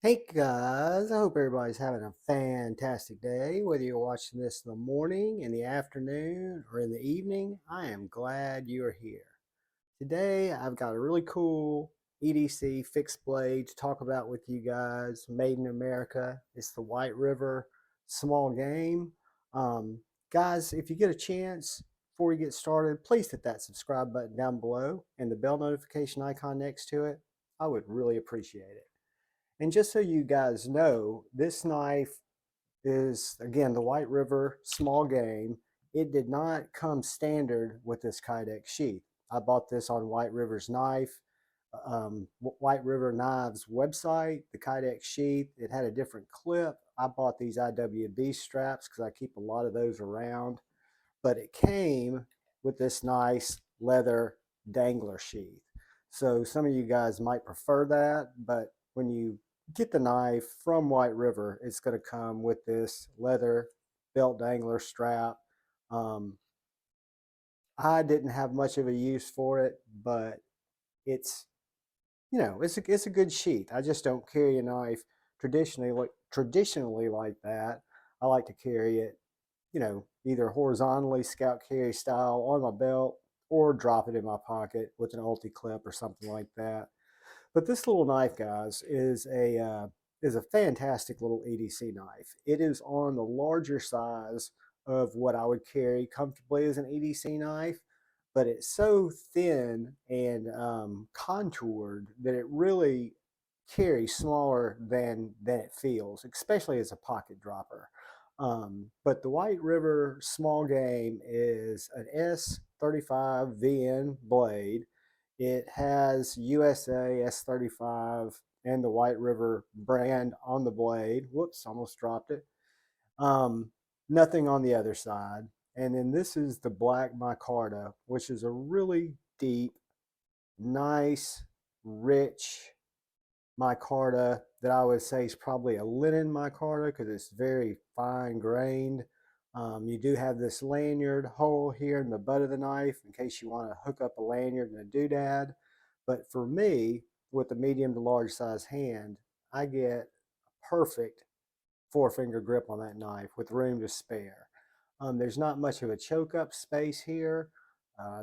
Hey guys, I hope everybody's having a fantastic day. Whether you're watching this in the morning, in the afternoon, or in the evening, I am glad you're here. Today, I've got a really cool EDC fixed blade to talk about with you guys, made in America. It's the White River small game. Um, Guys, if you get a chance, before we get started, please hit that subscribe button down below and the bell notification icon next to it. I would really appreciate it. And just so you guys know, this knife is, again, the White River small game. It did not come standard with this Kydex sheath. I bought this on White River's White River Knives website, the Kydex sheath. It had a different clip. I bought these IWB straps because I keep a lot of those around. But it came with this nice leather dangler sheath. So some of you guys might prefer that, but when you get the knife from White River, it's going to come with this leather belt dangler strap. Um, I didn't have much of a use for it, but it's it's a good sheath. I just don't carry a knife traditionally like that. I like to carry it, either horizontally, scout carry style on my belt, or drop it in my pocket with an ulti clip or something like that. But this little knife, guys, is a fantastic little EDC knife. It is on the larger size of what I would carry comfortably as an EDC knife, but it's so thin and contoured that it really carries smaller than it feels, especially as a pocket dropper. But the White River small game is an S35 VN blade. It has USA S35 and the White River brand on the blade. Whoops, almost dropped it. Um, Nothing on the other side. And then this is the black micarta, which is a really deep, nice, rich micarta that I would say is probably a linen micarta because it's very fine grained. You do have this lanyard hole here in the butt of the knife in case you want to hook up a lanyard and a doodad. But for me, with a medium to large size hand, I get a perfect four-finger grip on that knife with room to spare. There's not much of a choke up space here.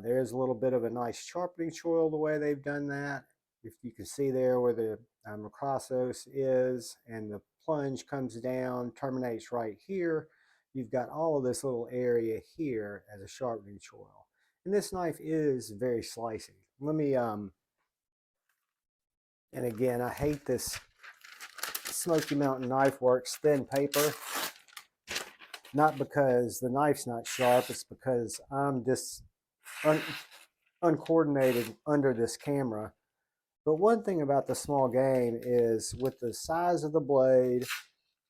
There is a little bit of a nice sharpening choil the way they've done that. If you can see there where the macrossos is and the plunge comes down, terminates right here, you've got all of this little area here as a sharpening choil. And this knife is very slicey. And again, I hate this Smoky Mountain Knife Works thin paper. Not because the knife's not sharp, it's because I'm just uncoordinated under this camera. But one thing about the small game is with the size of the blade,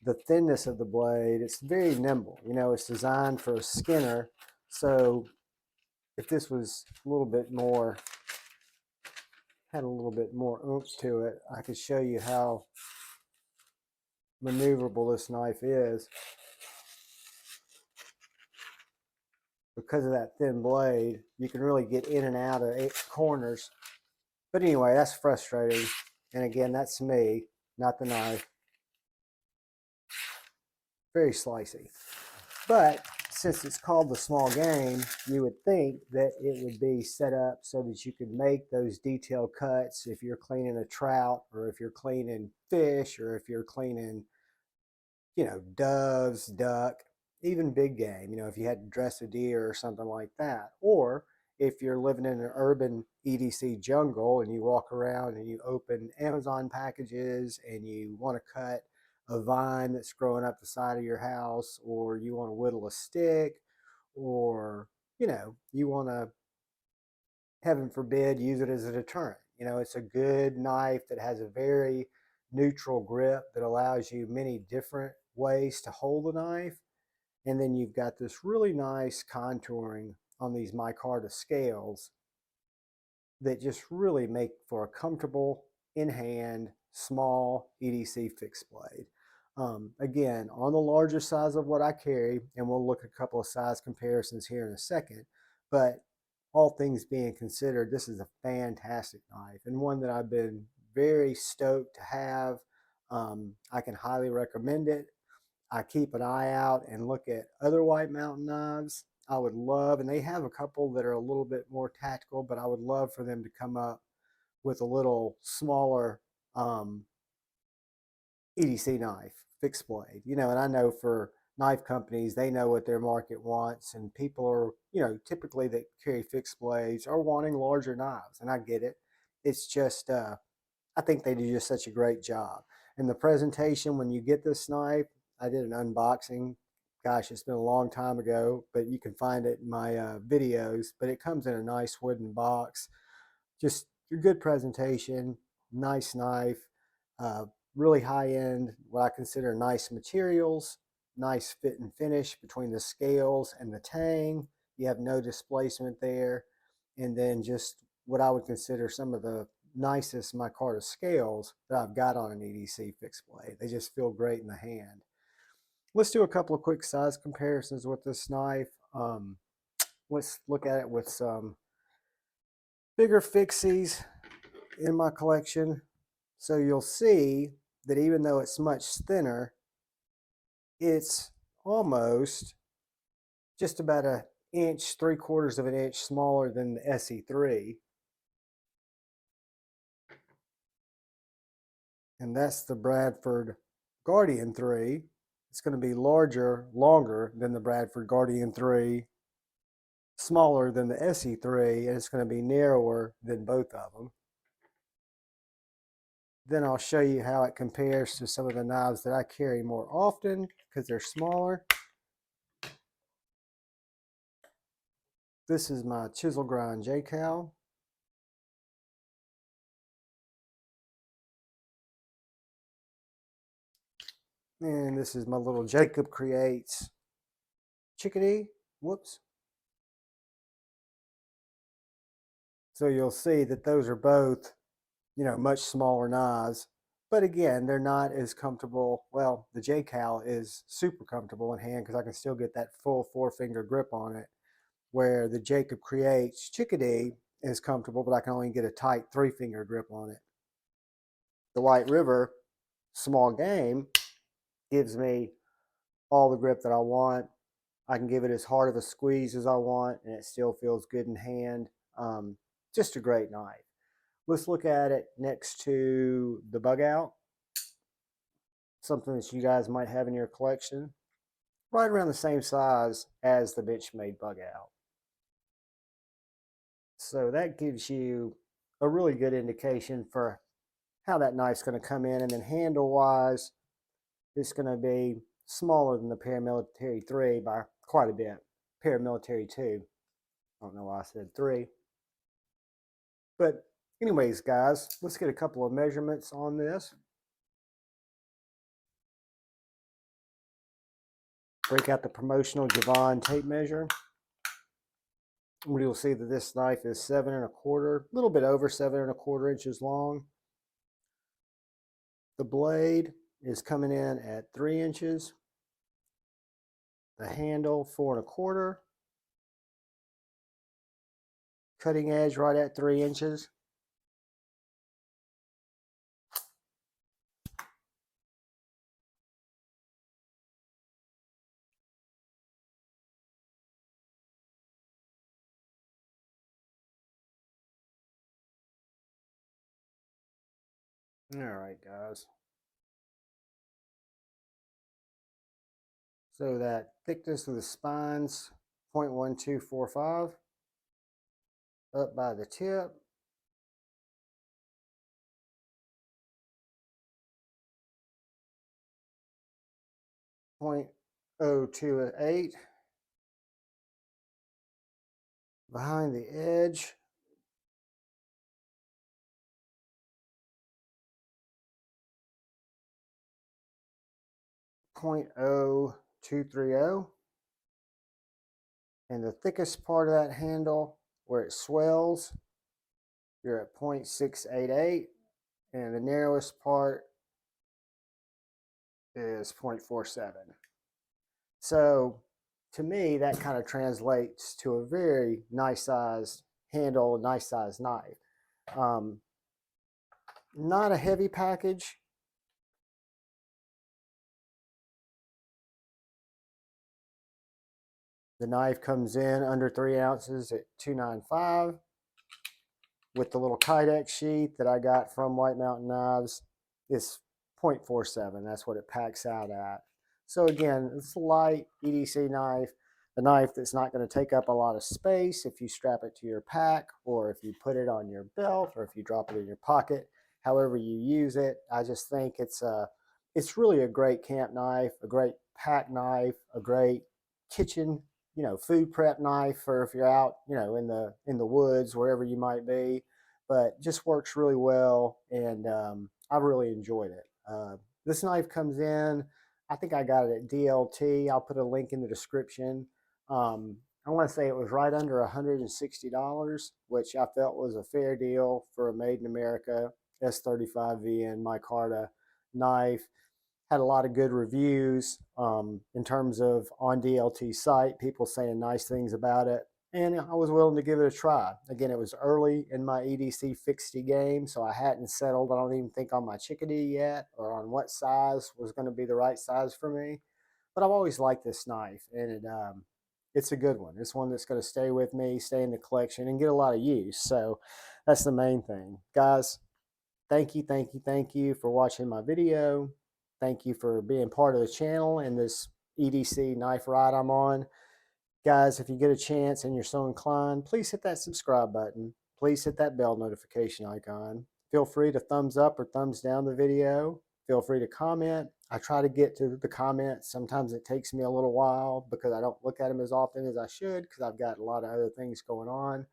the thinness of the blade, it's very nimble. It's designed for a skinner. So if this was a little bit more, had a little bit more oomph to it, I could show you how maneuverable this knife is. Because of that thin blade, you can really get in and out of corners. But anyway, that's frustrating. And again, that's me, not the knife. Very slicey. But since it's called the small game, you would think that it would be set up so that you could make those detailed cuts if you're cleaning a trout or if you're cleaning fish or if you're cleaning, doves, duck, even big game, if you had to dress a deer or something like that. Or if you're living in an urban EDC jungle and you walk around and you open Amazon packages and you want to cut a vine that's growing up the side of your house, or you want to whittle a stick, or you want to, heaven forbid, use it as a deterrent. It's a good knife that has a very neutral grip that allows you many different ways to hold the knife. And then you've got this really nice contouring on these micarta scales that just really make for a comfortable in-hand small EDC fixed blade. Again, on the larger size of what I carry, and we'll look at a couple of size comparisons here in a second, but all things being considered, this is a fantastic knife and one that I've been very stoked to have. I can highly recommend it. I keep an eye out and look at other White Mountain knives. I would love, and they have a couple that are a little bit more tactical, but I would love for them to come up with a little smaller EDC knife, fixed blade. You know, and I know for knife companies, they know what their market wants, and people are, you know, typically that carry fixed blades are wanting larger knives, and I get it. It's just, I think they do just such a great job. And the presentation, when you get this knife, I did an unboxing. Gosh, it's been a long time ago, but you can find it in my videos. But it comes in a nice wooden box. Just a good presentation, nice knife, uh, really high end, what I consider nice materials, nice fit and finish between the scales and the tang. You have no displacement there. And then just what I would consider some of the nicest micarta scales that I've got on an EDC fixed blade. They just feel great in the hand. Let's do a couple of quick size comparisons with this knife. Let's look at it with some bigger fixies in my collection. So you'll see that even though it's much thinner, it's almost just about an inch, 3/4 of an inch smaller than the SE3. And that's the Bradford Guardian 3. It's going to be larger, longer than the Bradford Guardian 3, smaller than the SE3, and it's going to be narrower than both of them. Then I'll show you how it compares to some of the knives that I carry more often because they're smaller. This is my chisel grind J-Cal. And this is my little Jacob Creates Chickadee. Whoops. So you'll see that those are both, you know, much smaller knives. But again, they're not as comfortable. Well, the J-Cal is super comfortable in hand because I can still get that full 4-finger grip on it, where the Jacob Creates Chickadee is comfortable, but I can only get a tight 3-finger grip on it. The White River small game gives me all the grip that I want. I can give it as hard of a squeeze as I want, and it still feels good in hand. Just a great knife. Let's look at it next to the Bug Out, something that you guys might have in your collection, right around the same size as the Benchmade Bug Out. So that gives you a really good indication for how that knife's going to come in. And then handle-wise, it's going to be smaller than the Paramilitary 3 by quite a bit. Paramilitary 2. I don't know why I said 3. But anyways, guys, let's get a couple of measurements on this. Break out the promotional Javon tape measure. You'll see that this knife is 7 1/4, a little bit over 7 1/4 inches long. The blade is coming in at 3 inches. The handle 4 1/4. Cutting edge right at 3 inches. All right, guys. So that thickness of the spines, 0.1245. Up by the tip. 0.028. Behind the edge. 0.0230. And the thickest part of that handle, where it swells, you're at 0.688. And the narrowest part is 0.47. So to me, that kind of translates to a very nice sized handle, nice sized knife. Not a heavy package. The knife comes in under 3 ounces at $2.95 with the little Kydex sheath that I got from White Mountain Knives. It's 0.47. That's what it packs out at. So again, it's a light EDC knife, a knife that's not going to take up a lot of space if you strap it to your pack, or if you put it on your belt, or if you drop it in your pocket, however you use it. I just think it's really a great camp knife, a great pack knife, a great kitchen, food prep knife for if you're out, in the woods, wherever you might be. But just works really well, and I really enjoyed it. This knife comes in, I think I got it at DLT. I'll put a link in the description. I want to say it was right under $160, which I felt was a fair deal for a made in America S35VN Micarta knife. Had a lot of good reviews in terms of on DLT site, people saying nice things about it. And I was willing to give it a try. Again, it was early in my EDC fixity game, so I hadn't settled, I don't even think, on my chickadee yet, or on what size was going to be the right size for me. But I've always liked this knife, and it's a good one. It's one that's going to stay with me, stay in the collection, and get a lot of use. So that's the main thing. Guys, thank you, thank you, thank you for watching my video. Thank you for being part of the channel and this EDC knife ride I'm on. Guys, if you get a chance and you're so inclined, please hit that subscribe button. Please hit that bell notification icon. Feel free to thumbs up or thumbs down the video. Feel free to comment. I try to get to the comments. Sometimes it takes me a little while because I don't look at them as often as I should because I've got a lot of other things going on.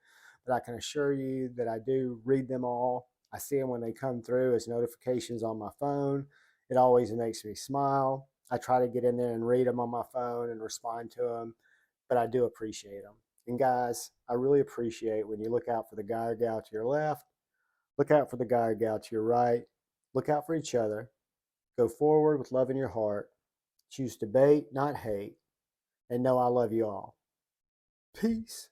But I can assure you that I do read them all. I see them when they come through as notifications on my phone. It always makes me smile. I try to get in there and read them on my phone and respond to them, but I do appreciate them. And guys, I really appreciate when you look out for the guy or gal to your left, look out for the guy or gal to your right, look out for each other, go forward with love in your heart, choose debate, not hate, and know I love you all. Peace.